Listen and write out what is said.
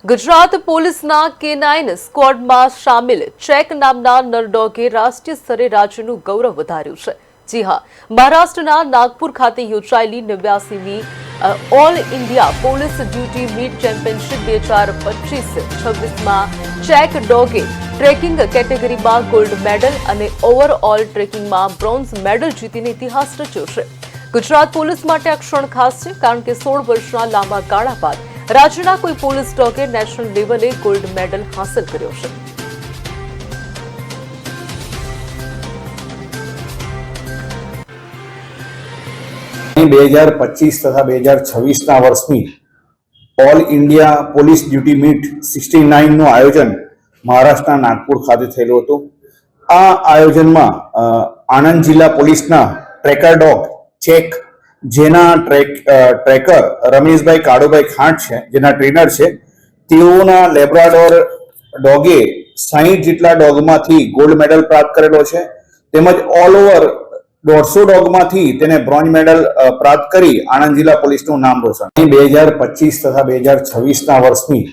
ગુજરાત પોલીસના K9 સ્ક્વોડમાં સામેલ check નામના નરડોગે રાષ્ટ્રીય સ્તરે રાજ્યનું ગૌરવ વધાર્યું છે। જી હા, મહારાષ્ટ્રના નાગપુર ખાતે યોજાયેલી 89મી all India police duty meet championship 2025-26માં ચેક ડોગે ટ્રેકિંગ કેટેગરીમાં ગોલ્ડ મેડલ અને ઓવરઓલ ટ્રેકિંગમાં બ્રોન્ઝ મેડલ જીતીને ઇતિહાસ રચ્યો છે। ગુજરાત પોલીસ માટે આ ક્ષણ ખાસ છે, કારણ કે 16 વર્ષના લાંબા ગાળા બાદ રાજ્યના કોઈ પોલીસ ડોગે નેશનલ લેવલે ગોલ્ડ મેડલ હાંસલ કર્યો છે। 2025 તથા 2026ના વર્ષની all India police duty meet 69 નું આયોજન મહારાષ્ટ્રના નાગપુર ખાતે થયેલું હતું। આ આયોજનમાં આણંદ જિલ્લા પોલીસના ટ્રેકર ડોગ ચેક, જેના ટ્રેકર રમેશભાઈ કાળુભાઈ ખાંટ છે, જેના ટ્રેનર છે, તેઓના લેબ્રાડોર ડોગે 60 જેટલા ડોગમાંથી ગોલ્ડ મેડલ પ્રાપ્ત કરેલો છે, તેમજ ઓલ ઓવર 150 ડોગમાંથી તેને બ્રોન્ઝ મેડલ પ્રાપ્ત કરી આણંદ જિલ્લા પોલીસનું નામ રોશન। 2025 તથા 2026ના વર્ષની